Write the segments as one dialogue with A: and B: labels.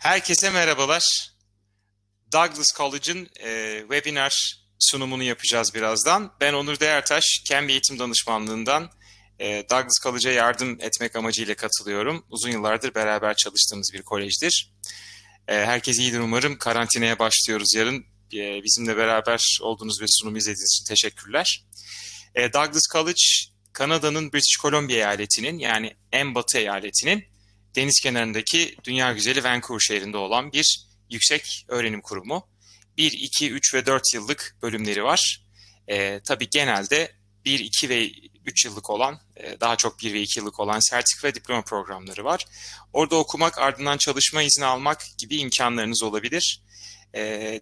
A: Herkese merhabalar. Douglas College'ın webinar sunumunu yapacağız birazdan. Ben Onur Değertaş, kendi eğitim danışmanlığından Douglas College'a yardım etmek amacıyla katılıyorum. Uzun yıllardır beraber çalıştığımız bir kolejdir. Herkes iyidir umarım. Karantinaya başlıyoruz yarın. Bizimle beraber olduğunuz ve sunumu izlediğiniz için teşekkürler. Douglas College, Kanada'nın British Columbia eyaletinin yani en batı eyaletinin deniz kenarındaki dünya güzeli Vancouver şehrinde olan bir yüksek öğrenim kurumu. 1, 2, 3 ve 4 yıllık bölümleri var. Tabii genelde 1, 2 ve 3 yıllık olan, daha çok 1 ve 2 yıllık olan sertifika ve diploma programları var. Orada okumak, ardından çalışma izni almak gibi imkanlarınız olabilir.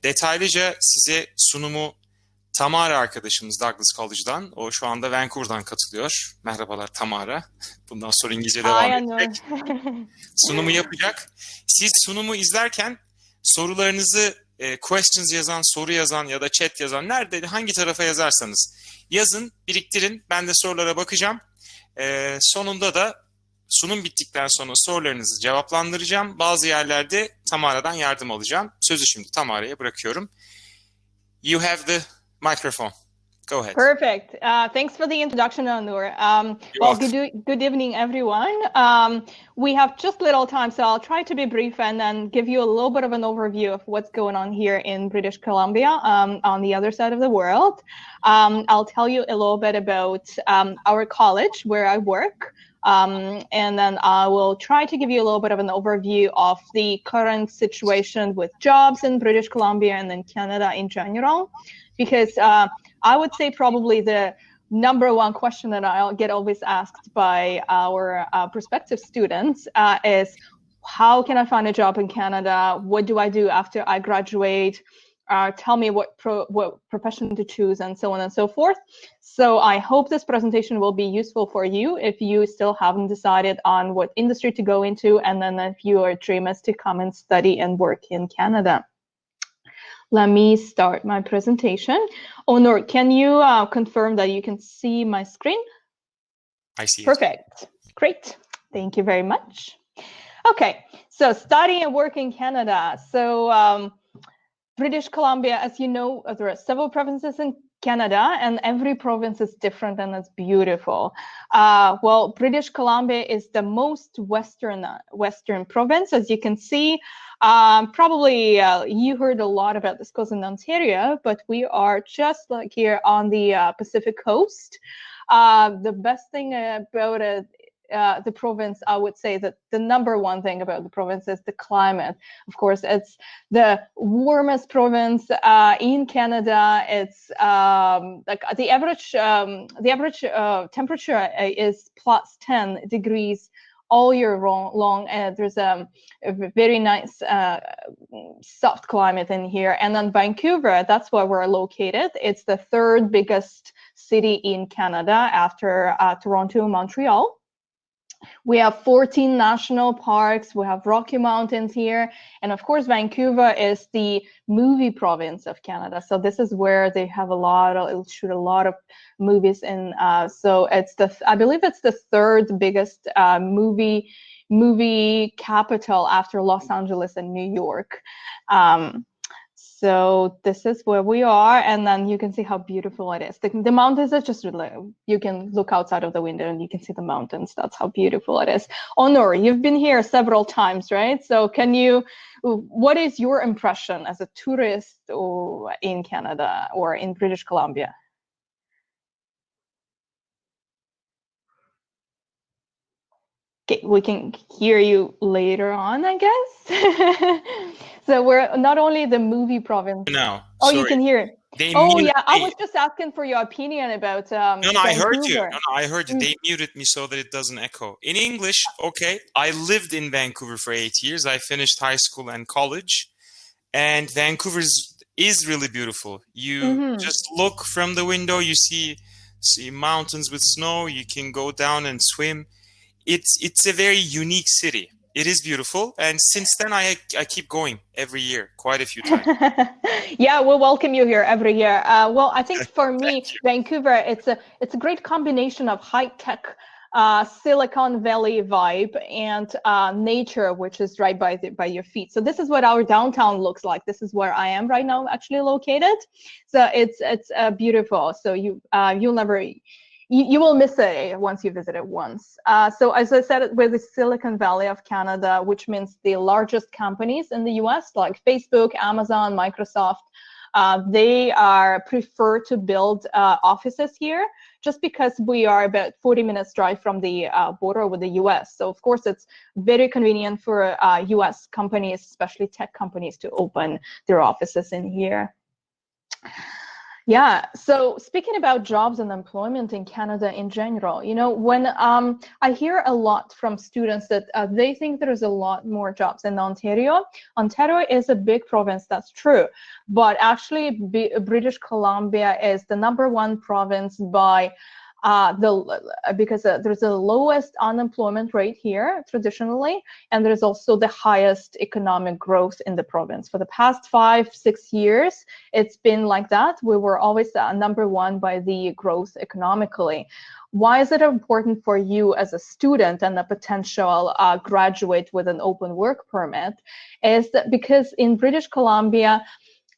A: Detaylıca size sunumu Tamara arkadaşımız Douglas College'dan, o şu anda Vancouver'dan katılıyor. Merhabalar Tamara. Bundan sonra İngilizce devam edecek. Sunumu yapacak. Siz sunumu izlerken sorularınızı questions yazan, soru yazan ya da chat yazan, nerede, hangi tarafa yazarsanız yazın, biriktirin. Ben de sorulara bakacağım. Sonunda da sunum bittikten sonra sorularınızı cevaplandıracağım. Bazı yerlerde Tamara'dan yardım alacağım. Sözü şimdi Tamara'ya bırakıyorum. You have the microphone. Go ahead.
B: Perfect. Thanks for the introduction, Onur. Good evening, everyone. We have just little time, so I'll try to be brief and then give you a little bit of an overview of what's going on here in British Columbia, on the other side of the world. I'll tell you a little bit about our college where I work. And then I will try to give you a little bit of an overview of the current situation with jobs in British Columbia and then Canada in general, because I would say probably the number one question that I'll get always asked by our prospective students is, how can I find a job in Canada? What do I do after I graduate? Tell me what profession to choose, and so on and so forth. So I hope this presentation will be useful for you if you still haven't decided on what industry to go into, and then if your dream is to come and study and work in Canada. Let me start my presentation. Onur, can you confirm that you can see my screen?
A: I see it.
B: Perfect. Great. Thank you very much. Okay, so study and work in Canada. So British Columbia, as you know, there are several provinces in Canada, and every province is different, and it's beautiful. Well, British Columbia is the most western province, as you can see. Probably you heard a lot about this because in Ontario, but we are just like here on the Pacific coast. The best thing about it, the province, I would say that the number one thing about the province is the climate. Of course, it's the warmest province in Canada. It's like the average temperature is plus 10 degrees all year long, and there's a very nice soft climate in here. And then Vancouver, that's where we're located. It's the third biggest city in Canada after Toronto and Montreal. We have 14 national parks. We have Rocky Mountains here. And of course, Vancouver is the movie province of Canada. So this is where they have shoot a lot of movies in. So it's I believe it's the third biggest movie capital after Los Angeles and New York. So this is where we are, and then you can see how beautiful it is. The mountains are just really, you can look outside of the window and you can see the mountains. That's how beautiful it is. Onur, you've been here several times, right? So what is your impression as a tourist or in Canada or in British Columbia? Okay, we can hear you later on, I guess. So we're not only the movie province.
A: No.
B: Oh, sorry. You can hear. I was just asking for your opinion about
A: No, I heard you. I heard you. They muted me so that it doesn't echo. In English, okay, I lived in Vancouver for 8 years. I finished high school and college. And Vancouver is really beautiful. You just look from the window, you see mountains with snow. You can go down and swim. It's a very unique city. It is beautiful, and since then I keep going every year, quite a few times.
B: Yeah, we'll welcome you here every year. Well, I think for me, Vancouver, it's a great combination of high tech Silicon Valley vibe, and nature, which is right by your feet. So this is what our downtown looks like. This is where I am right now, actually located. So it's beautiful. So you'll never. You will miss it once you visit it once. So as I said, we're the Silicon Valley of Canada, which means the largest companies in the US, like Facebook, Amazon, Microsoft, they are prefer to build offices here just because we are about 40 minutes drive from the border with the US. So of course, it's very convenient for US companies, especially tech companies, to open their offices in here. Yeah, so speaking about jobs and employment in Canada in general, you know, when I hear a lot from students that they think there is a lot more jobs in Ontario. Ontario is a big province, that's true, but actually British Columbia is the #1 province by because there's the lowest unemployment rate here traditionally, and there's also the highest economic growth in the province. For the past 5-6 years, it's been like that. We were always #1 by the growth economically. Why is it important for you as a student and a potential graduate with an open work permit? Is that because in British Columbia,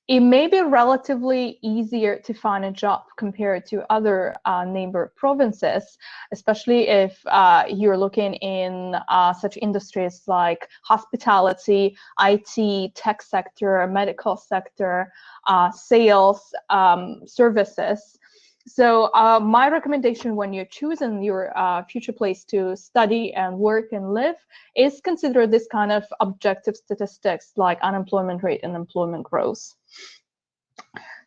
B: it may be relatively easier to find a job compared to other neighbor provinces, especially if you're looking in such industries like hospitality, IT, tech sector, medical sector, sales, services. So my recommendation when you're choosing your future place to study and work and live is consider this kind of objective statistics like unemployment rate and employment growth.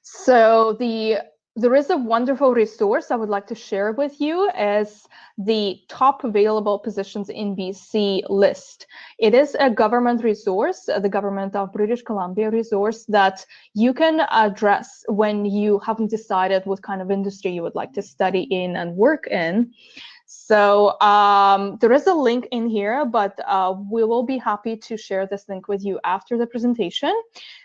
B: So there is a wonderful resource I would like to share with you as the top available positions in BC list. It is a government resource, the Government of British Columbia resource that you can address when you haven't decided what kind of industry you would like to study in and work in. So there is a link in here, but we will be happy to share this link with you after the presentation.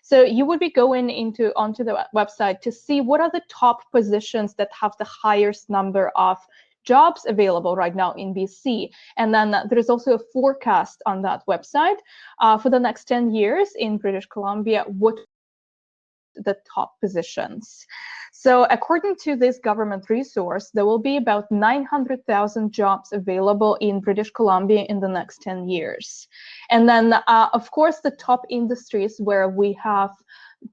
B: So you would be going onto the website to see what are the top positions that have the highest number of jobs available right now in BC. And then there is also a forecast on that website for the next 10 years in British Columbia, what the top positions. So according to this government resource, there will be about 900,000 jobs available in British Columbia in the next 10 years. And then, of course, the top industries where we have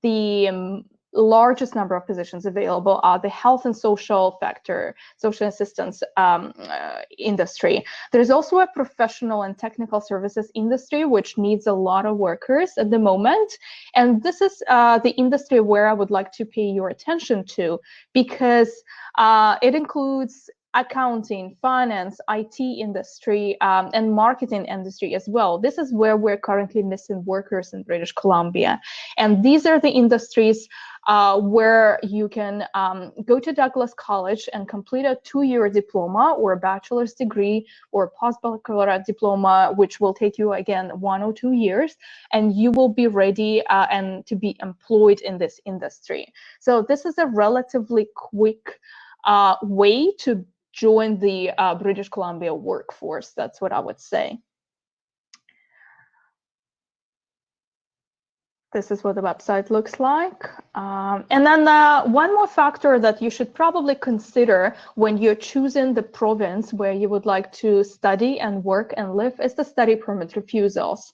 B: the largest number of positions available are the health and social sector, social assistance industry. There's also a professional and technical services industry, which needs a lot of workers at the moment. And this is the industry where I would like to pay your attention to, because it includes accounting, finance, IT industry, and marketing industry as well. This is where we're currently missing workers in British Columbia. And these are the industries where you can go to Douglas College and complete a 2-year diploma or a bachelor's degree or postbaccalaureate diploma, which will take you, again, 1 or 2 years, and you will be ready and to be employed in this industry. So this is a relatively quick way to join the British Columbia workforce. That's what I would say. This is what the website looks like. And then one more factor that you should probably consider when you're choosing the province where you would like to study and work and live is the study permit refusals.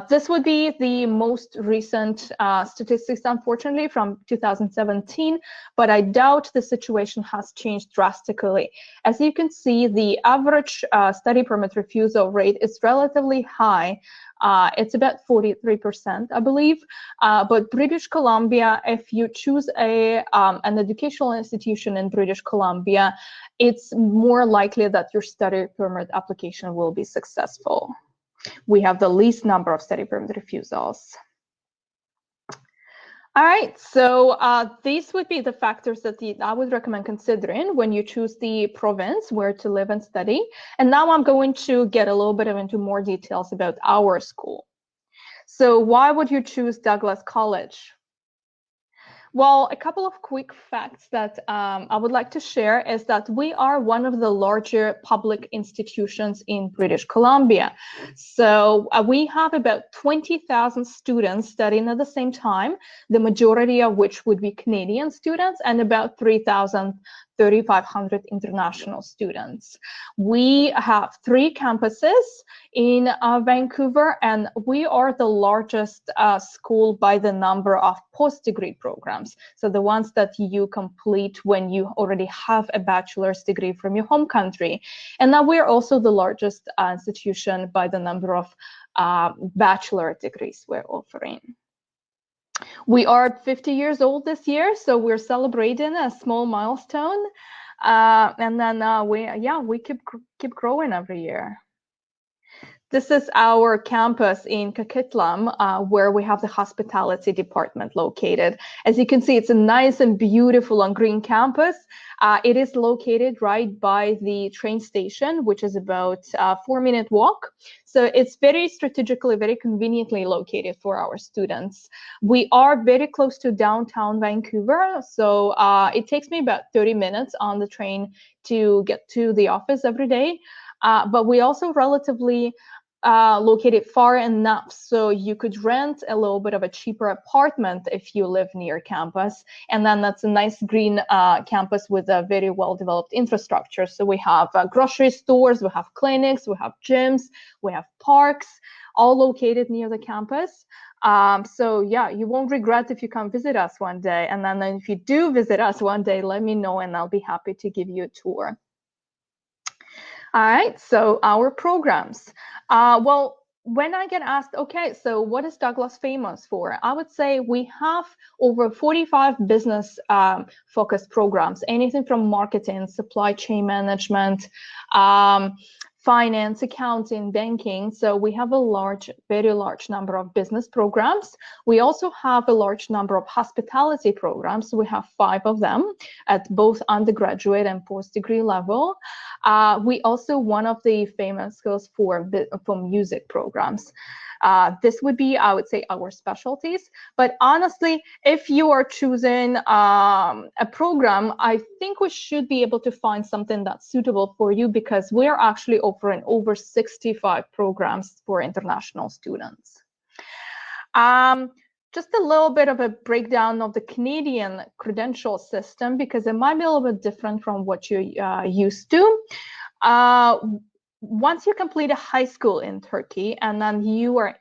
B: This would be the most recent statistics, unfortunately, from 2017, but I doubt the situation has changed drastically. As you can see, the average study permit refusal rate is relatively high. It's about 43%, I believe. But British Columbia, if you choose an educational institution in British Columbia, it's more likely that your study permit application will be successful. We have the least number of study permit refusals. All right, so these would be the factors that I would recommend considering when you choose the province where to live and study. And now I'm going to get a little bit into more details about our school. So why would you choose Douglas College? Well, a couple of quick facts that I would like to share is that we are one of the larger public institutions in British Columbia. So we have about 20,000 students studying at the same time, the majority of which would be Canadian students, and about 3,500 international students. We have 3 campuses in Vancouver, and we are the largest school by the number of post-degree programs. So the ones that you complete when you already have a bachelor's degree from your home country. And now we're also the largest institution by the number of bachelor degrees we're offering. We are 50 years old this year, so we're celebrating a small milestone. And then we keep growing every year. This is our campus in Coquitlam, where we have the hospitality department located. As you can see, it's a nice and beautiful and green campus. It is located right by the train station, which is about a 4-minute walk. So it's very strategically, very conveniently located for our students. We are very close to downtown Vancouver. So it takes me about 30 minutes on the train to get to the office every day. But we also relatively located far enough so you could rent a little bit of a cheaper apartment if you live near campus. And then that's a nice green campus with a very well-developed infrastructure. So we have grocery stores, we have clinics, we have gyms, we have parks, all located near the campus. So yeah, you won't regret if you come visit us one day. And then if you do visit us one day, let me know and I'll be happy to give you a tour. All right, so our programs. Well, when I get asked, okay, so what is Douglas famous for? I would say we have over 45 business focused programs, anything from marketing, supply chain management, finance, accounting, banking. So we have a very large number of business programs. We also have a large number of hospitality programs. We have 5 of them at both undergraduate and post-degree level. We also one of the famous schools for music programs. This would be, I would say, our specialties. But honestly, if you are choosing a program, I think we should be able to find something that's suitable for you because we are actually offering over 65 programs for international students. Just a little bit of a breakdown of the Canadian credential system because it might be a little bit different from what you're used to. Once you complete a high school in Turkey and then you are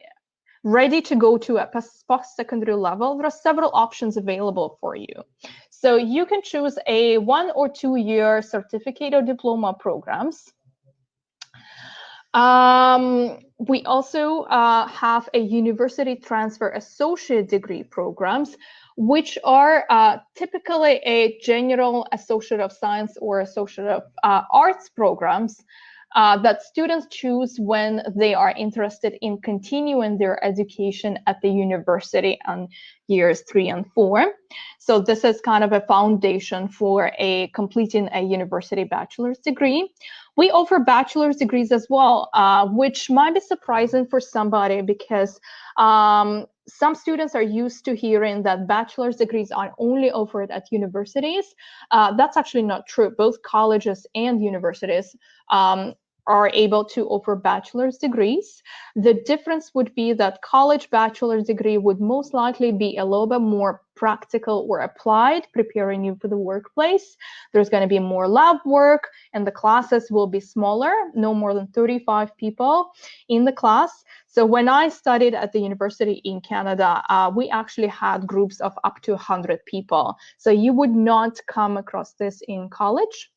B: ready to go to a post-secondary level, there are several options available for you. So you can choose a 1 or 2 year certificate or diploma programs. We also have a university transfer associate degree programs, which are typically a general associate of science or associate of arts programs that students choose when they are interested in continuing their education at the university on years 3 and 4. So this is kind of a foundation for completing a university bachelor's degree. We offer bachelor's degrees as well, which might be surprising for somebody because some students are used to hearing that bachelor's degrees are only offered at universities. That's actually not true. Both colleges and universities are able to offer bachelor's degrees. The difference would be that college bachelor's degree would most likely be a little bit more practical or applied, preparing you for the workplace. There's going to be more lab work and the classes will be smaller, no more than 35 people in the class. So when I studied at the university in Canada, we actually had groups of up to 100 people. So you would not come across this in college.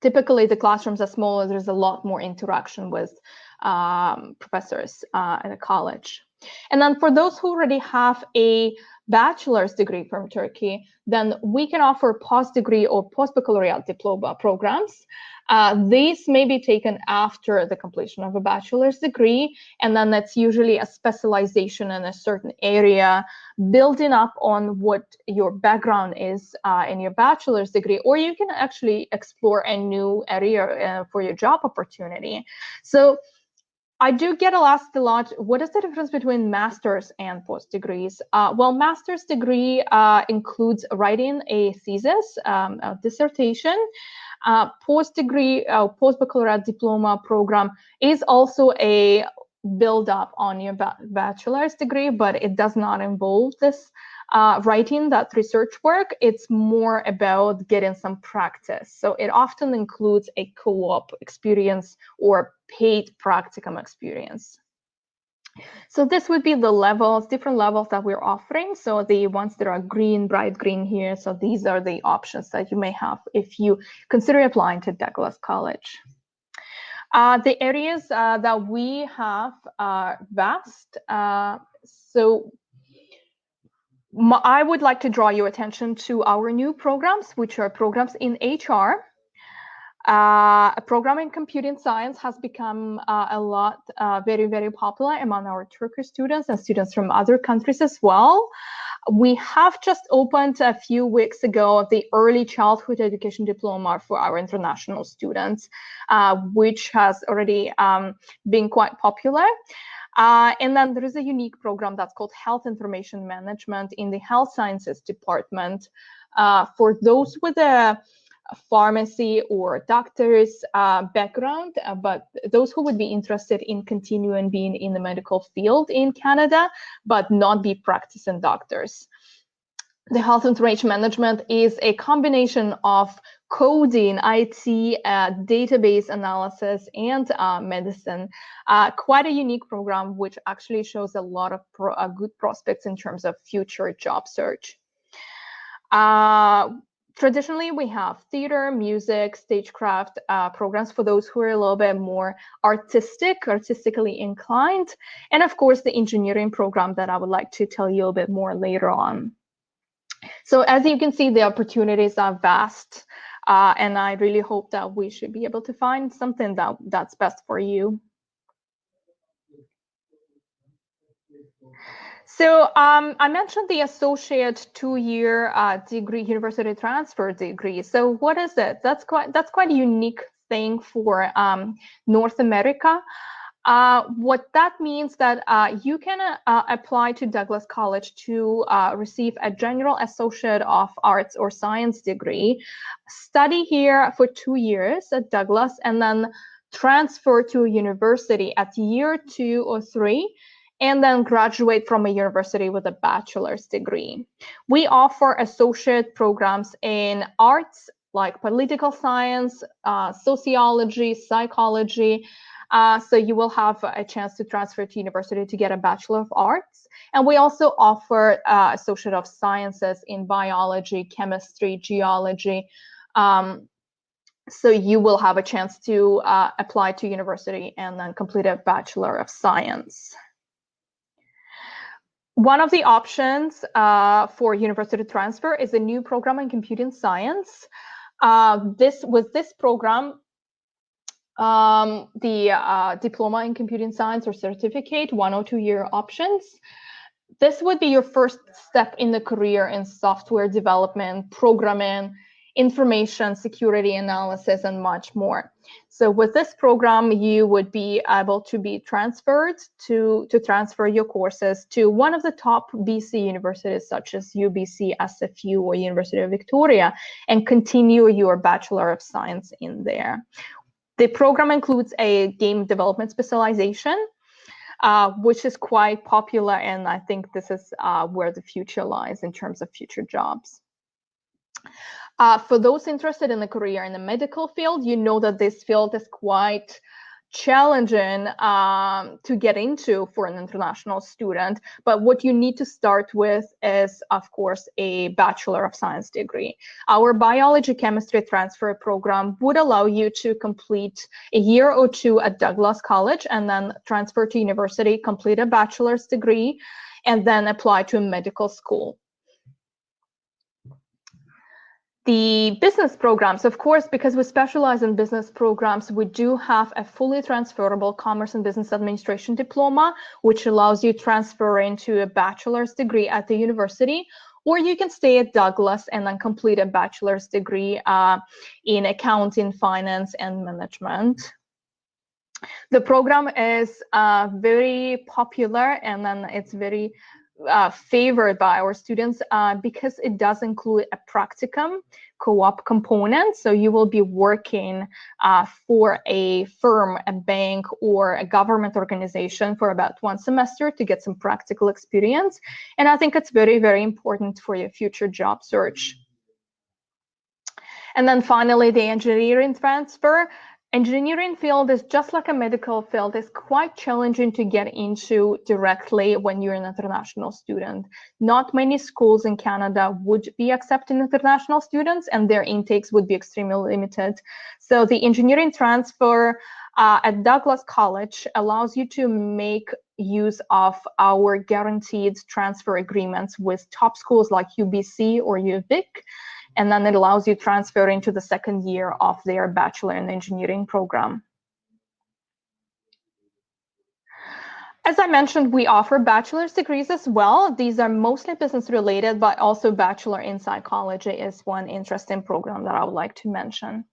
B: Typically, the classrooms are smaller. There's a lot more interaction with professors at a college. And then for those who already have a bachelor's degree from Turkey, then we can offer post-degree or post-baccalaureate diploma programs. These may be taken after the completion of a bachelor's degree, and then that's usually a specialization in a certain area, building up on what your background is in your bachelor's degree, or you can actually explore a new area for your job opportunity. So I do get asked a lot, what is the difference between master's and post degrees? Well, master's degree includes writing a thesis, a dissertation. Post degree, post-baccalaureate diploma program is also a build up on your bachelor's degree, but it does not involve this writing, that research work. It's more about getting some practice. So it often includes a co-op experience or paid practicum experience. So this would be the levels, different levels that we're offering. So the ones that are green, bright green here. So these are the options that you may have if you consider applying to Douglas College. The areas that we have are vast. So I would like to draw your attention to our new programs, which are programs in HR. A program in computing science has become very, very popular among our Turkish students and students from other countries as well. We have just opened a few weeks ago the early childhood education diploma for our international students, which has already been quite popular. And then there is a unique program that's called Health Information Management in the Health Sciences Department for those with a pharmacy or doctor's background, but those who would be interested in continuing being in the medical field in Canada, but not be practicing doctors. The Health Information Management is a combination of coding, IT, database analysis, and medicine. Quite a unique program, which actually shows a lot of good prospects in terms of future job search. Traditionally, we have theater, music, stagecraft programs for those who are a little bit more artistically inclined, and of course, the engineering program that I would like to tell you a bit more later on. So as you can see, the opportunities are vast, and I really hope that we should be able to find something that's best for you. So I mentioned the associate 2-year degree, university transfer degree. So what is it? That's quite a unique thing for North America. What that means that you can apply to Douglas College to receive a general associate of arts or science degree, study here for 2 years at Douglas, and then transfer to a university at year 2 or 3, and then graduate from a university with a bachelor's degree. We offer associate programs in arts, like political science, sociology, psychology. So you will have a chance to transfer to university to get a Bachelor of Arts. And we also offer Associate of Sciences in biology, chemistry, geology. So you will have a chance to apply to university and then complete a Bachelor of Science. One of the options for university transfer is a new program in computing science. With this program, the diploma in computing science or certificate, 1 or 2 year options. This would be your first step in the career in software development, programming, information security analysis, and much more. So with this program, you would be able to be transferred to transfer your courses to one of the top BC universities, such as UBC, SFU, or University of Victoria, and continue your Bachelor of Science in there. The program includes a game development specialization, which is quite popular, and I think this is where the future lies in terms of future jobs. For those interested in the career in the medical field, you know that this field is quite challenging to get into for an international student. But what you need to start with is, of course, a Bachelor of Science degree. Our biology chemistry transfer program would allow you to complete a year or 2 at Douglas College and then transfer to university, complete a bachelor's degree, and then apply to a medical school. The business programs, of course, because we specialize in business programs, we do have a fully transferable Commerce and Business Administration diploma, which allows you to transfer into a bachelor's degree at the university, or you can stay at Douglas and then complete a bachelor's degree in accounting, finance, and management. The program is very popular, and then it's very favored by our students because it does include a practicum co-op component. So you will be working for a firm, a bank, or a government organization for about 1 semester to get some practical experience. And I think it's very, very important for your future job search. And then finally, the engineering transfer. Engineering field is just like a medical field. It's quite challenging to get into directly when you're an international student. Not many schools in Canada would be accepting international students, and their intakes would be extremely limited. So the engineering transfer at Douglas College allows you to make use of our guaranteed transfer agreements with top schools like UBC or UVic. And then it allows you transfer into the second year of their Bachelor in Engineering program. As I mentioned, we offer bachelor's degrees as well. These are mostly business related, but also Bachelor in Psychology is one interesting program that I would like to mention.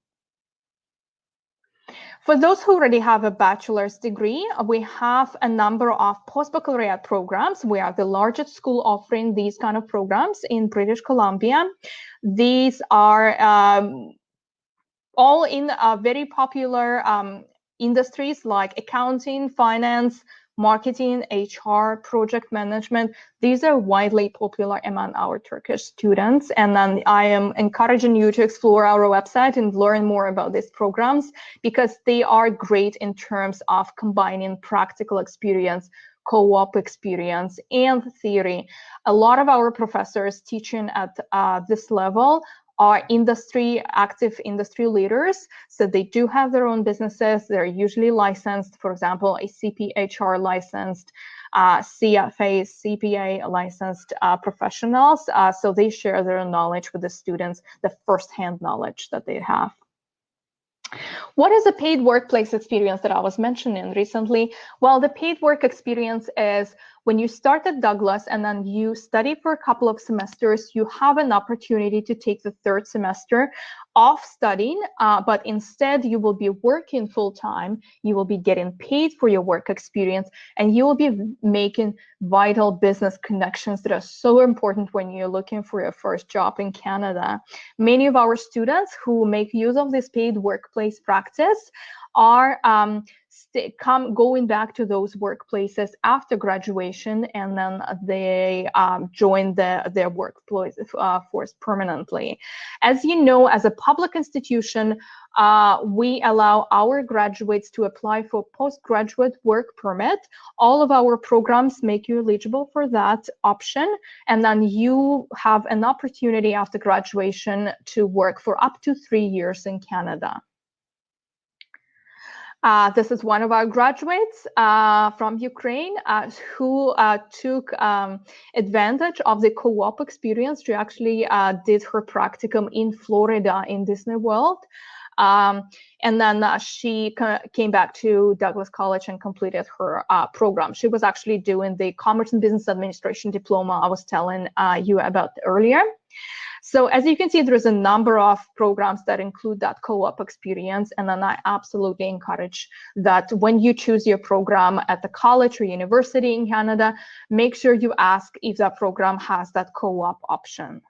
B: For those who already have a bachelor's degree, we have a number of post-baccalaureate programs. We are the largest school offering these kind of programs in British Columbia. These are all in very popular industries like accounting, finance, marketing, HR, project management. These are widely popular among our Turkish students. And then I am encouraging you to explore our website and learn more about these programs because they are great in terms of combining practical experience, co-op experience, and theory. A lot of our professors teaching at this level are active industry leaders. So they do have their own businesses. They're usually licensed, for example, a CPHR licensed, CFA, CPA licensed professionals. So they share their knowledge with the students, the firsthand knowledge that they have. What is a paid workplace experience that I was mentioning recently? Well, the paid work experience is when you start at Douglas and then you study for a couple of semesters, you have an opportunity to take the third semester off studying, but instead you will be working full-time, you will be getting paid for your work experience, and you will be making vital business connections that are so important when you're looking for your first job in Canada. Many of our students who make use of this paid workplace practice are going back to those workplaces after graduation, and then they join their workforce permanently. As you know, as a public institution, we allow our graduates to apply for postgraduate work permit. All of our programs make you eligible for that option, and then you have an opportunity after graduation to work for up to 3 years in Canada. This is one of our graduates from Ukraine who took advantage of the co-op experience. She actually did her practicum in Florida in Disney World. And then she came back to Douglas College and completed her program. She was actually doing the Commerce and Business Administration diploma I was telling you about earlier. So as you can see, there is a number of programs that include that co-op experience. And then I absolutely encourage that when you choose your program at the college or university in Canada, make sure you ask if that program has that co-op option.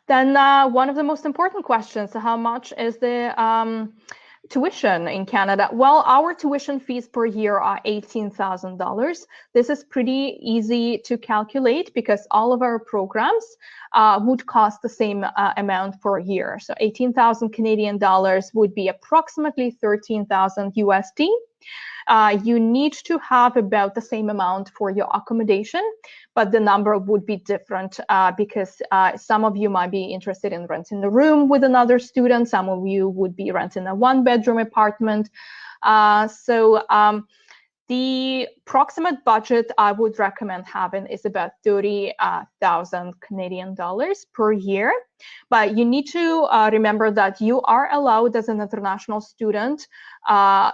B: Then one of the most important questions, how much is the tuition in Canada? Well, our tuition fees per year are $18,000. This is pretty easy to calculate because all of our programs would cost the same amount per year. So 18,000 Canadian dollars would be approximately 13,000 USD. You need to have about the same amount for your accommodation, but the number would be different because some of you might be interested in renting a room with another student. Some of you would be renting a one-bedroom apartment. The approximate budget I would recommend having is about 30,000 Canadian dollars per year. But you need to remember that you are allowed as an international student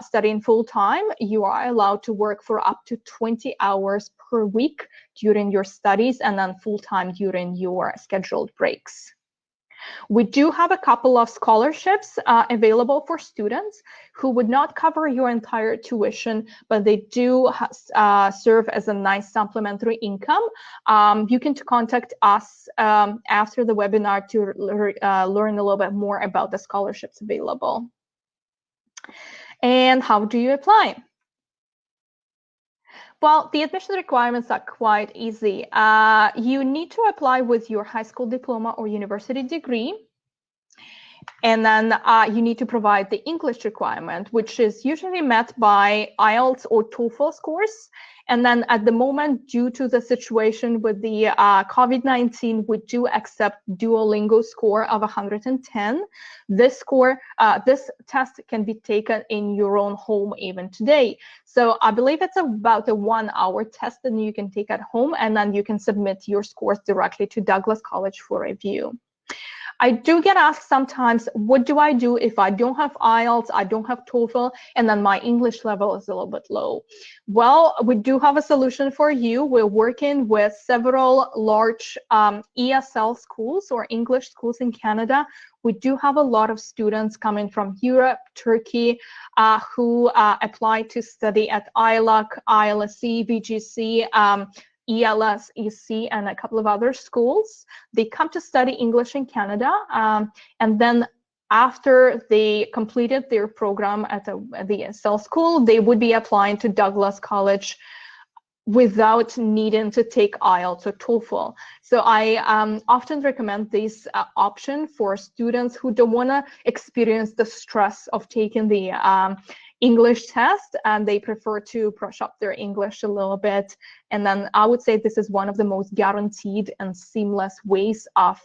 B: studying full-time. You are allowed to work for up to 20 hours per week during your studies and then full-time during your scheduled breaks. We do have a couple of scholarships available for students who would not cover your entire tuition, but they do serve as a nice supplementary income. You can contact us after the webinar to learn a little bit more about the scholarships available. And how do you apply? Well, the admission requirements are quite easy. You need to apply with your high school diploma or university degree. And then you need to provide the English requirement, which is usually met by IELTS or TOEFL scores. And then at the moment, due to the situation with the COVID-19, we do accept Duolingo score of 110. This test can be taken in your own home even today. So I believe it's about a 1-hour test that you can take at home, and then you can submit your scores directly to Douglas College for review. I do get asked sometimes, what do I do if I don't have IELTS, I don't have TOEFL, and then my English level is a little bit low? Well, we do have a solution for you. We're working with several large ESL schools or English schools in Canada. We do have a lot of students coming from Europe, Turkey, who apply to study at ILAC, ILSC, VGC, ELS, EC, and a couple of other schools. They come to study English in Canada, and then after they completed their program at the ESL school, they would be applying to Douglas College without needing to take IELTS or TOEFL. So I often recommend this option for students who don't want to experience the stress of taking the English test, and they prefer to brush up their English a little bit. And then I would say this is one of the most guaranteed and seamless ways of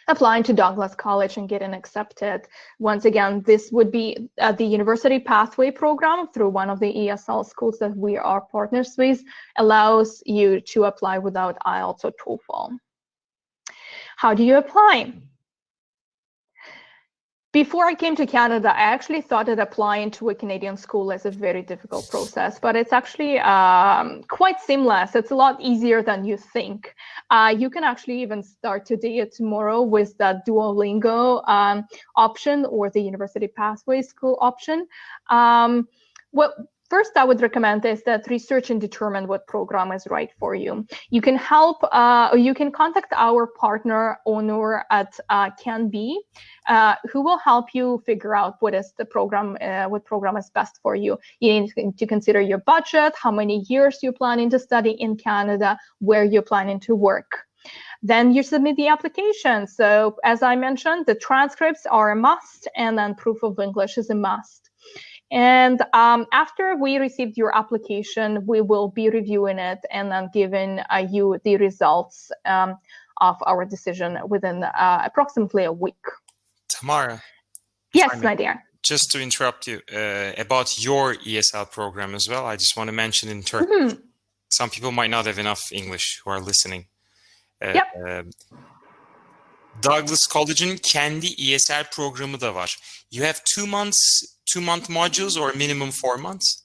B: applying to Douglas College and getting accepted. Once again, this would be the University Pathway Program through one of the ESL schools that we are partners with, allows you to apply without IELTS or TOEFL. How do you apply? Before I came to Canada, I actually thought that applying to a Canadian school is a very difficult process, but it's actually quite seamless. It's a lot easier than you think. You can actually even start today or tomorrow with the Duolingo option or the University Pathway School option. What first I would recommend is that research and determine what program is right for you. You can help, or you can contact our partner owner at CanB, who will help you figure out what is the program, what program is best for you. You need to consider your budget, how many years you're planning to study in Canada, where you're planning to work. Then you submit the application. So as I mentioned, the transcripts are a must, and then proof of English is a must. And after we received your application, we will be reviewing it and then giving you the results of our decision within approximately a week.
A: Tamara.
B: Yes, my dear.
A: Just to interrupt you, about your ESL program as well, I just want to mention in Turkey, some people might not have enough English who are listening. Douglas College'in kendi ESL programı da var. You have 2-month modules or minimum 4 months?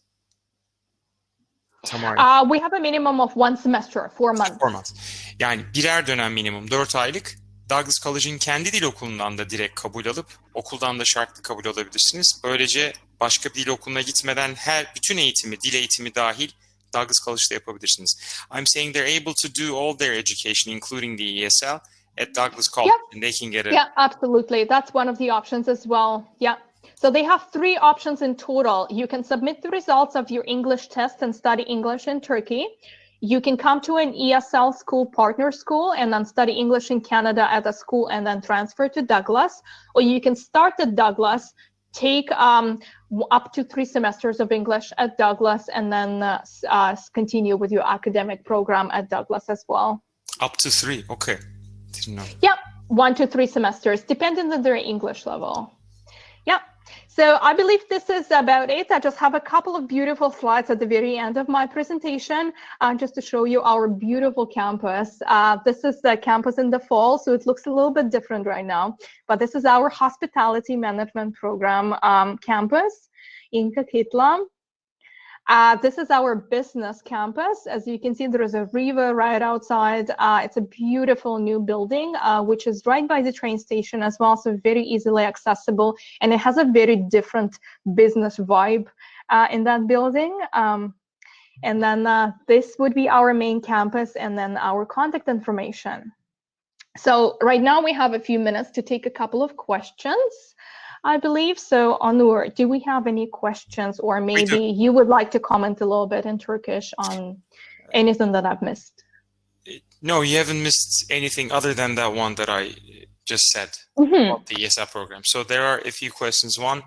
B: We have a minimum of 1 semester, 4 months.
A: 4 months. Yani birer dönem minimum 4 aylık. Douglas College'in kendi dil okulundan da direkt kabul alıp okuldan da şartlı kabul alabilirsiniz. Böylece başka bir dil okuluna gitmeden bütün eğitimi, dil eğitimi dahil Douglas College'da yapabilirsiniz. I'm saying they're able to do all their education, including the ESL, at Douglas College, and they can get it.
B: Yeah, absolutely. That's one of the options as well. Yeah. So they have 3 options in total. You can submit the results of your English test and study English in Turkey. You can come to an ESL school, partner school, and then study English in Canada at a school and then transfer to Douglas. Or you can start at Douglas, take up to 3 semesters of English at Douglas, and then continue with your academic program at Douglas as well.
A: Up to 3, okay. Didn't know.
B: Yeah, 1 to 3 semesters, depending on their English level. Yeah. So I believe this is about it. I just have a couple of beautiful slides at the very end of my presentation, just to show you our beautiful campus. This is the campus in the fall, so it looks a little bit different right now. But this is our hospitality management program campus in Coquitlam. This is our business campus. As you can see, there is a river right outside. It's a beautiful new building, which is right by the train station as well, so very easily accessible. And it has a very different business vibe in that building. And then this would be our main campus, and then our contact information. So right now we have a few minutes to take a couple of questions, I believe. So Onur, do we have any questions, or maybe you would like to comment a little bit in Turkish on anything that I've missed?
A: No, you haven't missed anything other than that one that I just said about the ESL program. So there are a few questions. One,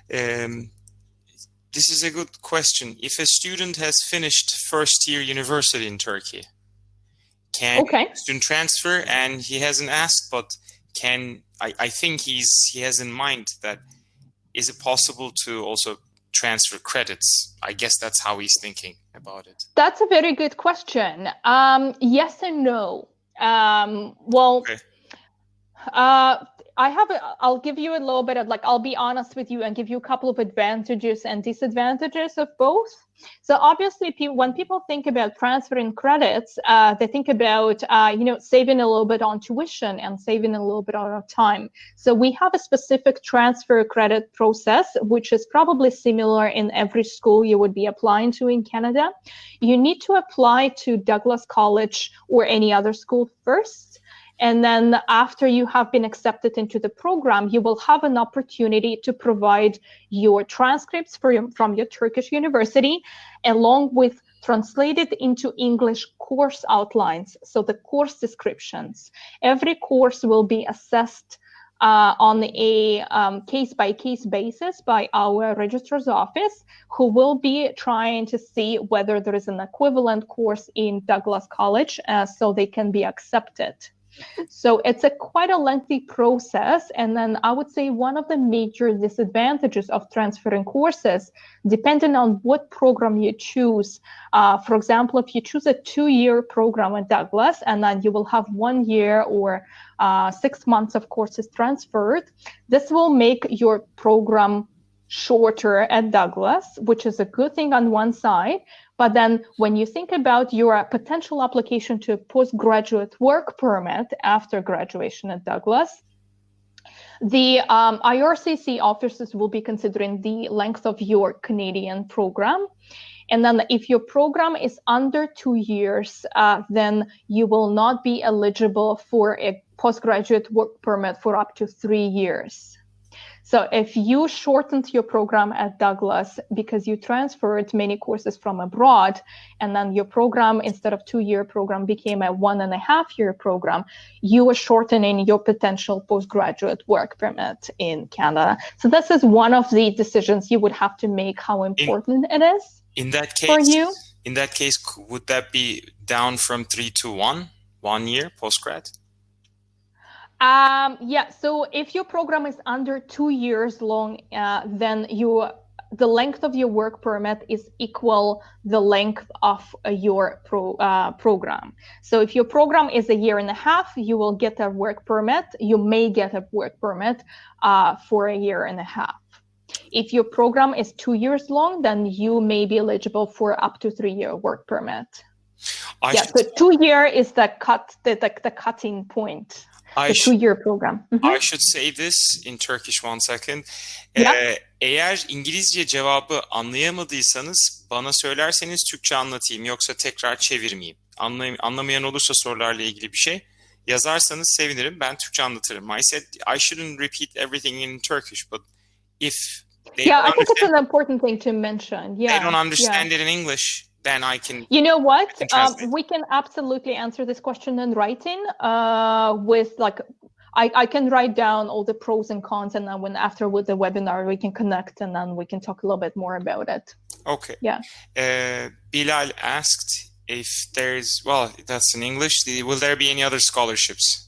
A: this is a good question. If a student has finished first year university in Turkey, can student transfer? And he hasn't asked, but I think he has in mind that is it possible to also transfer credits? I guess that's how he's thinking about it.
B: That's a very good question. Yes and no. I'll give you a little bit of, I'll be honest with you and give you a couple of advantages and disadvantages of both. So obviously, when people think about transferring credits, they think about, saving a little bit on tuition and saving a little bit on time. So we have a specific transfer credit process, which is probably similar in every school you would be applying to in Canada. You need to apply to Douglas College or any other school first. And then after you have been accepted into the program, you will have an opportunity to provide your transcripts from your Turkish university, along with translated into English course outlines. So the course descriptions. Every course will be assessed on a case-by-case basis by our registrar's office, who will be trying to see whether there is an equivalent course in Douglas College so they can be accepted. So it's quite a lengthy process. And then I would say one of the major disadvantages of transferring courses, depending on what program you choose. For example, if you choose a 2-year program at Douglas, and then you will have 1 year or 6 months of courses transferred, this will make your program shorter at Douglas, which is a good thing on one side. But then when you think about your potential application to a postgraduate work permit after graduation at Douglas, the IRCC officers will be considering the length of your Canadian program. And then if your program is under 2 years, then you will not be eligible for a postgraduate work permit for up to 3 years. So if you shortened your program at Douglas because you transferred many courses from abroad, and then your program, instead of 2-year program, became a 1.5-year program, you are shortening your potential postgraduate work permit in Canada. So this is one of the decisions you would have to make, how important it is for you.
A: In that case, would that be down from 3 to 1 year postgrad?
B: So if your program is under 2 years long, then the length of your work permit is equal the length of your program. So if your program is 1.5 years, you will get a work permit. You may get a work permit for 1.5 years. If your program is 2 years long, then you may be eligible for up to 3-year work permit. So 2 year is the cutting point. The 2-year program.
A: I should say this in Turkish 1 second. Eğer İngilizce cevabı anlayamadıysanız bana söylerseniz Türkçe anlatayım, yoksa tekrar çevirmeyeyim. Anlamayan olursa sorularla ilgili bir şey yazarsanız sevinirim. Ben Türkçe anlatırım. I said I shouldn't repeat everything in Turkish, but if they
B: I think it's an important thing to mention.
A: They don't understand it in English, then I can.
B: You know what? We can absolutely answer this question in writing. I can write down all the pros and cons, and then after with the webinar we can connect, and then we can talk a little bit more about it.
A: Okay.
B: Yeah.
A: Bilal asked if there's, well, that's in English. Will there be any other scholarships?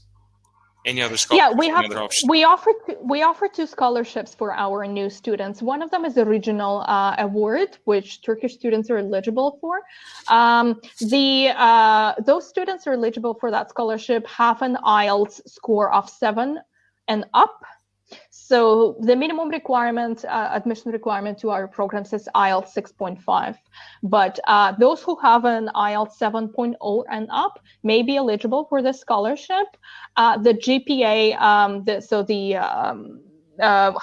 A: Any other scholarships?
B: We offer 2 scholarships for our new students. One of them is a regional award, which Turkish students are eligible for. Those students are eligible for that scholarship have an IELTS score of 7 and up. So the minimum requirement, admission requirement to our programs is IELTS 6.5. But those who have an IELTS 7.0 and up may be eligible for the scholarship. The GPA,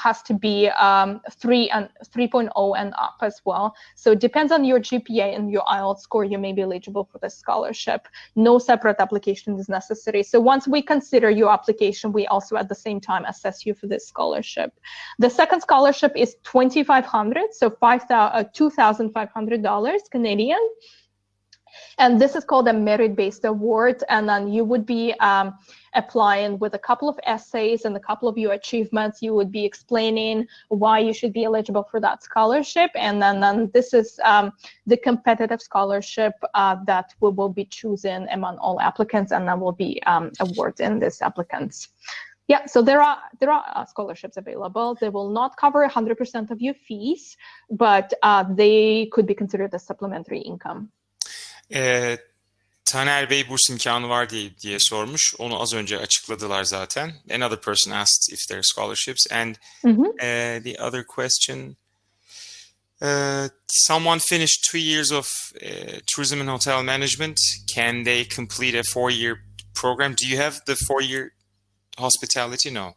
B: has to be 3.0 and up as well. So it depends on your GPA and your IELTS score, you may be eligible for the scholarship. No separate application is necessary. So once we consider your application, we also at the same time assess you for this scholarship. The second scholarship is $2,500, so $2,500 Canadian. And this is called a merit-based award. And then you would be applying with a couple of essays and a couple of your achievements. You would be explaining why you should be eligible for that scholarship. And then this is the competitive scholarship that we will be choosing among all applicants, and then will be awarding these applicants. Yeah, so there are scholarships available. They will not cover 100% of your fees, but they could be considered as supplementary income.
A: Taner Bey burs imkanı var diye sormuş. Onu az önce açıkladılar zaten. Another person asked if there are scholarships. And the other question, someone finished 2 years of tourism and hotel management. Can they complete a 4-year program? Do you have the 4-year hospitality? No.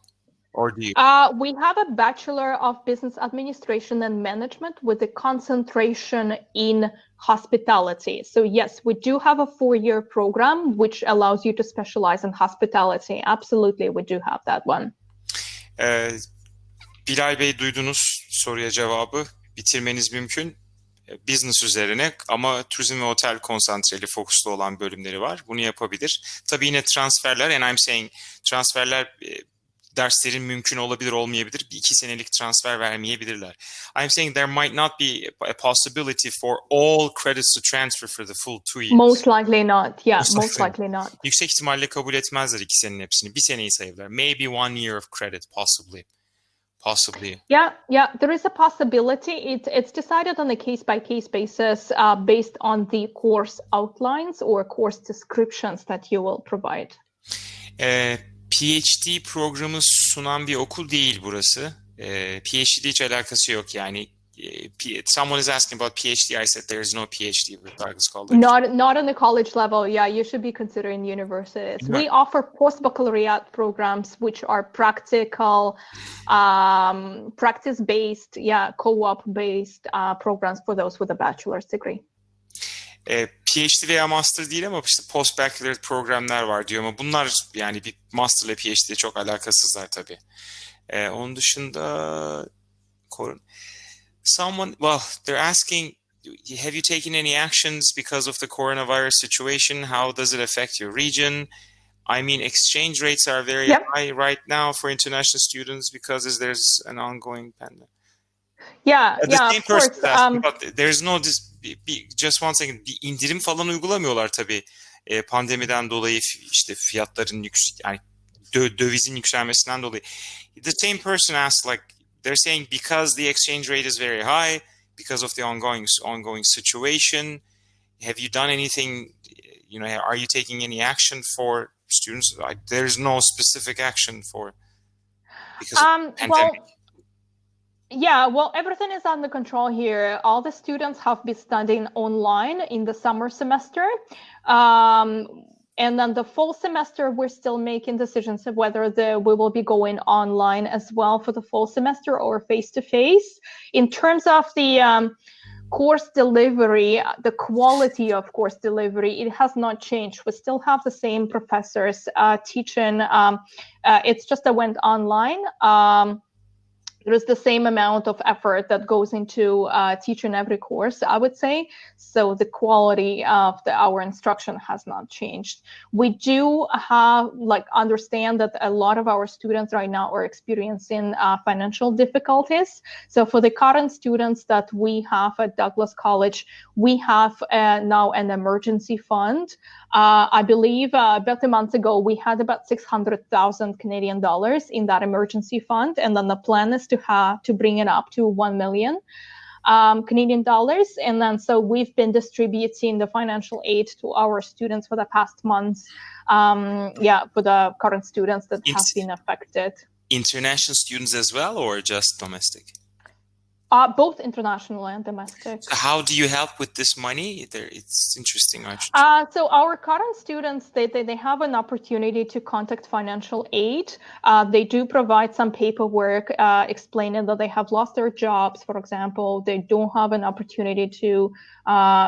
A: Or do you?
B: We have a Bachelor of Business Administration and Management with a concentration in hospitality. So yes, we do have a 4-year program which allows you to specialize in hospitality. Absolutely, we do have that one.
A: Bilal Bey, duydunuz soruya cevabı. Bitirmeniz mümkün. Business üzerine ama turizm ve otel konsantreli, fokuslu olan bölümleri var. Bunu yapabilir. Tabii yine transferler, and I'm saying transferler derslerin mümkün olabilir, olmayabilir. 2 senelik transfer vermeyebilirler. I'm saying there might not be a possibility for all credits to transfer for the full 2 years.
B: Most likely not. Yeah, most likely not.
A: Yüksek ihtimalle kabul etmezler 2 senenin hepsini. 1 seneyi sayarlar. Maybe 1 year of credit, possibly. Yeah, there is a possibility. It's decided on a case-by-case basis based on the course outlines or course descriptions that you will provide. PhD programı sunan bir okul değil burası. PhD hiç alakası yok yani. Someone is asking about PhD. I said there is no PhD with Douglas College.
B: Not on the college level. Yeah, you should be considering universities.
A: Right.
B: We offer post-baccalaureate programs which are practical, practice-based, co-op-based programs for those with a bachelor's degree.
A: PhD veya master değil ama işte post-baccalaureate programlar var diyor ama bunlar yani bir master ile PhD çok alakasızlar tabii. Onun dışında they're asking, have you taken any actions because of the coronavirus situation? How does it affect your region? I mean, exchange rates are very high right now for international students because there's an ongoing pandemic.
B: Of course.
A: But there's no just one second. Bir indirim falan uygulamıyorlar tabii. Pandemiden dolayı işte fiyatların yani dövizin yükselmesinden dolayı. The same person asked, like, they're saying because the exchange rate is very high because of the ongoing situation. Have you done anything? You know, are you taking any action for students? There's no specific action for because of the pandemic.
B: Well, everything is under control here. All the students have been studying online in the summer semester. And then the fall semester, we're still making decisions of whether we will be going online as well for the fall semester or face-to-face. In terms of the course delivery, the quality of course delivery, it has not changed. We still have the same professors teaching. It's just that went online. There is the same amount of effort that goes into teaching every course, I would say. So the quality of our instruction has not changed. We do understand that a lot of our students right now are experiencing financial difficulties. So for the current students that we have at Douglas College, we have now an emergency fund. I believe about a month ago, we had about 600,000 Canadian dollars in that emergency fund. And then the plan is to bring it up to 1 million Canadian dollars. And then so we've been distributing the financial aid to our students for the past months. For the current students that have been affected.
A: international students as well, or just domestic?
B: Both international and domestic.
A: So how do you help with this money? It's interesting,
B: So our current students, they have an opportunity to contact financial aid. They do provide some paperwork explaining that they have lost their jobs, for example. They don't have an opportunity to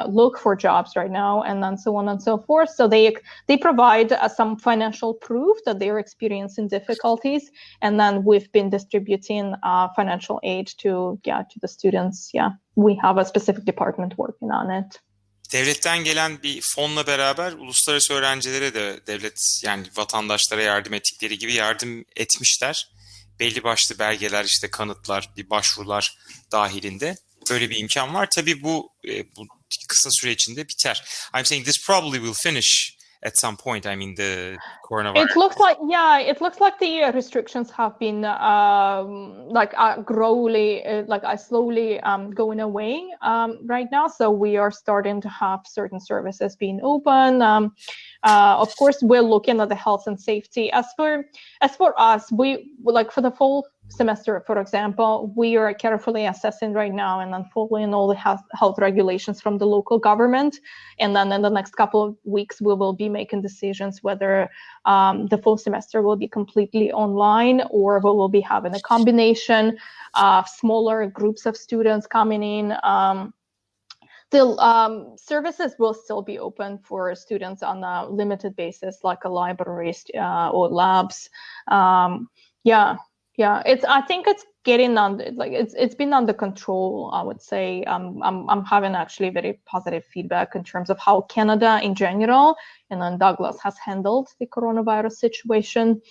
B: look for jobs right now, and then so on and so forth. So they provide some financial proof that they're experiencing difficulties, and then we've been distributing financial aid to the students. Yeah, we have a specific department working on it.
A: Devletten gelen bir fonla beraber uluslararası öğrencilere de devlet, yani vatandaşlara yardım ettikleri gibi yardım etmişler. Belli başlı belgeler, işte kanıtlar, bir başvurular dahilinde böyle bir imkan var. Tabii bu kısa süre içinde biter. I'm saying this probably will finish at some point. I mean, the coronavirus.
B: It looks like the restrictions have been slowly going away right now. So we are starting to have certain services being open. Of course, we're looking at the health and safety. As for us, we like for the fall semester, for example, we are carefully assessing right now and then following all the health regulations from the local government. And then in the next couple of weeks, we will be making decisions whether the full semester will be completely online or we will be having a combination of smaller groups of students coming in. Services will still be open for students on a limited basis, like a libraries or labs. I think it's getting it's been under control. I would say I'm having actually very positive feedback in terms of how Canada in general and then Douglas has handled the coronavirus situation.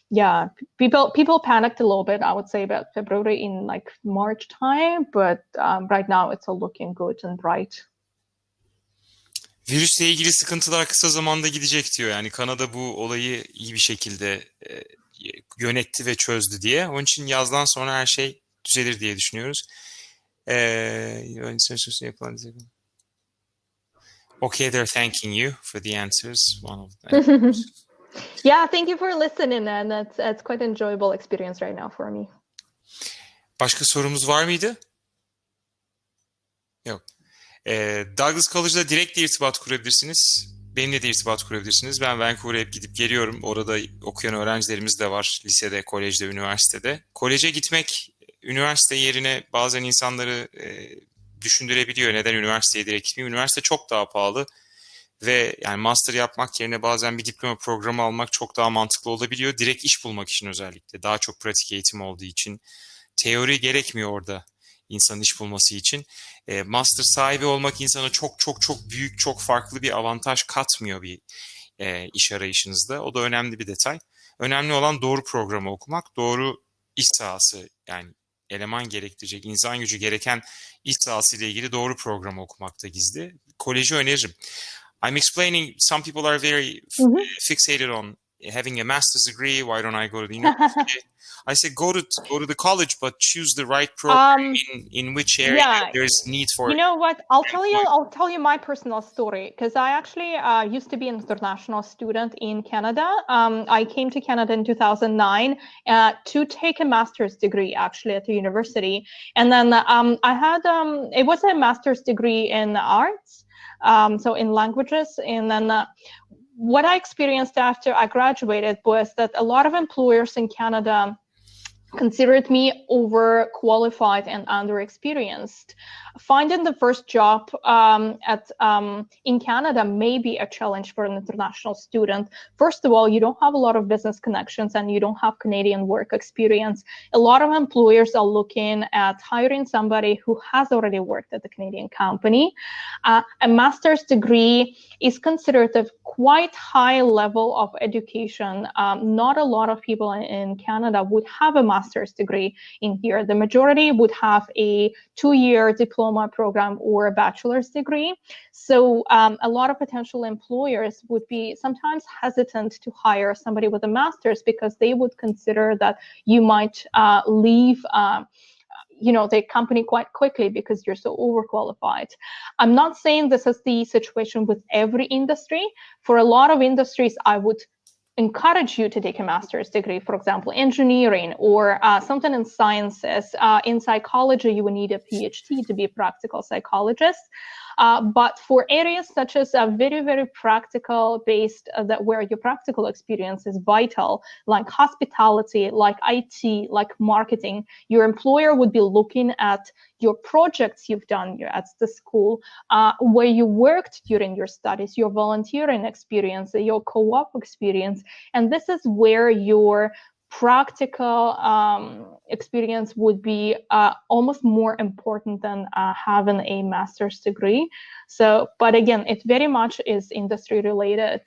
B: Yeah, people panicked a little bit, I would say, about February in like March time, but right now it's all looking good and bright.
A: Virüsle ilgili sıkıntılar kısa zamanda gidecek diyor. Yani Kanada bu olayı iyi bir şekilde yönetti ve çözdü diye. Onun için yazdan sonra her şey düzelir diye düşünüyoruz. Okay, they're thanking you for the answers. One of them.
B: Yeah, thank you for listening, and it's quite an enjoyable experience right now for me.
A: Başka sorumuz var mıydı? Yok. Douglas College'da direkt irtibat kurabilirsiniz. Benimle de irtibat kurabilirsiniz. Ben Vancouver'a hep gidip geliyorum. Orada okuyan öğrencilerimiz de var. Lisede, kolejde, üniversitede. Koleje gitmek, üniversite yerine bazen insanları düşündürebiliyor. Neden üniversiteye direkt gitmeyeyim? Üniversite çok daha pahalı. Ve yani master yapmak yerine bazen bir diploma programı almak çok daha mantıklı olabiliyor. Direkt iş bulmak için özellikle. Daha çok pratik eğitim olduğu için. Teori gerekmiyor orada insanın iş bulması için. Master sahibi olmak insana çok büyük, çok farklı bir avantaj katmıyor bir iş arayışınızda. O da önemli bir detay. Önemli olan doğru programı okumak, doğru iş sahası, yani eleman gerektirecek, insan gücü gereken iş sahası ile ilgili doğru programı okumakta gizli. Koleji öneririm. I'm explaining, some people are very fixated on having a master's degree. Why don't I go to the university? I say go to the college, but choose the right program in which area there is need for.
B: You know what? I'll tell you my personal story, because I actually used to be an international student in Canada. I came to Canada in 2009 to take a master's degree actually at the university, and then I had it was a master's degree in arts. So in languages, and then what I experienced after I graduated was that a lot of employers in Canada considered me overqualified and underexperienced. Finding the first job in Canada may be a challenge for an international student. First of all, you don't have a lot of business connections and you don't have Canadian work experience. A lot of employers are looking at hiring somebody who has already worked at the Canadian company. A master's degree is considered a quite high level of education. Not a lot of people in Canada would have a master's degree in here. The majority would have a 2-year diploma program or a bachelor's degree. So a lot of potential employers would be sometimes hesitant to hire somebody with a master's because they would consider that you might leave the company quite quickly because you're so overqualified. I'm not saying this is the situation with every industry. For a lot of industries, I would encourage you to take a master's degree, for example, engineering or something in sciences. In psychology, you would need a PhD to be a practical psychologist. But for areas such as very, very practical based, where your practical experience is vital, like hospitality, like IT, like marketing, your employer would be looking at your projects you've done at the school, where you worked during your studies, your volunteering experience, your co-op experience. And this is where your practical experience would be almost more important than having a master's degree. So, but again, it very much is industry related.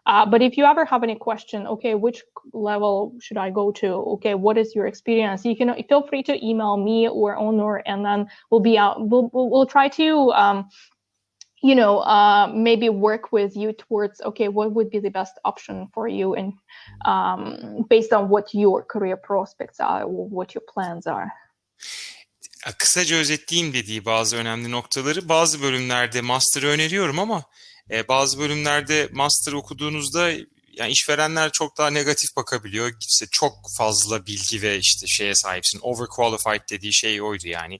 B: But if you ever have any question, okay, which level should I go to? Okay, what is your experience? You can feel free to email me or Onur, and then we'll try to maybe work with you towards, okay, what would be the best option for you, and based on what your career prospects are, or what your plans are.
A: Kısaca özetleyeyim dediği bazı önemli noktaları. Bazı bölümlerde master'ı öneriyorum ama bazı bölümlerde master okuduğunuzda yani işverenler çok daha negatif bakabiliyor. İşte çok fazla bilgi ve işte şeye sahipsin. Overqualified dediği şey oydu yani.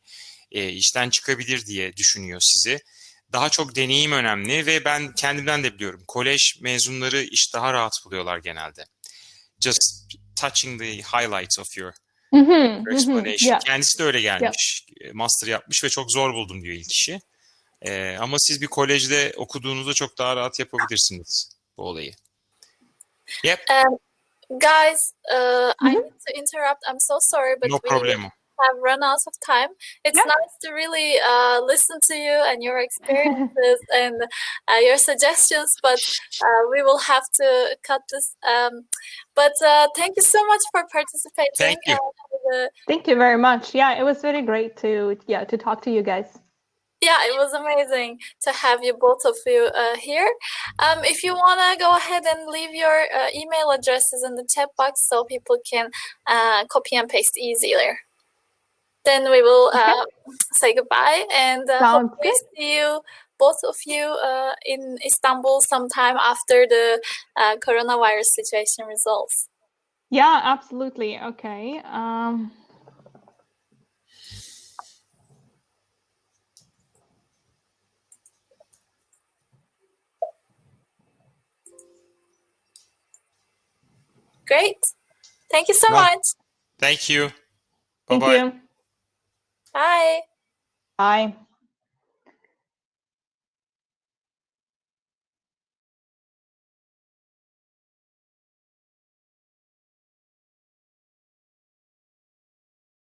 A: İşten çıkabilir diye düşünüyor sizi. Daha çok deneyim önemli ve ben kendimden de biliyorum. Kolej mezunları iş daha rahat buluyorlar genelde. Just touching the highlights of your explanation.
B: Yeah.
A: Kendisi de öyle gelmiş. Yeah. Master yapmış ve çok zor buldum diyor ilk işi. Ama siz bir kolejde okuduğunuzda çok daha rahat yapabilirsiniz bu olayı. Yep.
C: Guys, I need to interrupt. I'm so sorry, but
A: no problem.
C: Have run out of time. It's nice to really listen to you and your experiences and your suggestions, but we will have to cut this. But thank you so much for participating.
A: Thank you.
B: Thank you very much. Yeah, it was very great to talk to you guys.
C: Yeah, it was amazing to have you, both of you, here. If you want to go ahead and leave your email addresses in the chat box so people can copy and paste easier. Then we will say goodbye and hopefully see you, both of you, in Istanbul sometime after the coronavirus situation resolves.
B: Yeah, absolutely. Okay.
C: Great. Thank you so much.
A: Thank you.
B: Thank
A: Bye-bye.
B: you.
C: Bye.
B: Bye.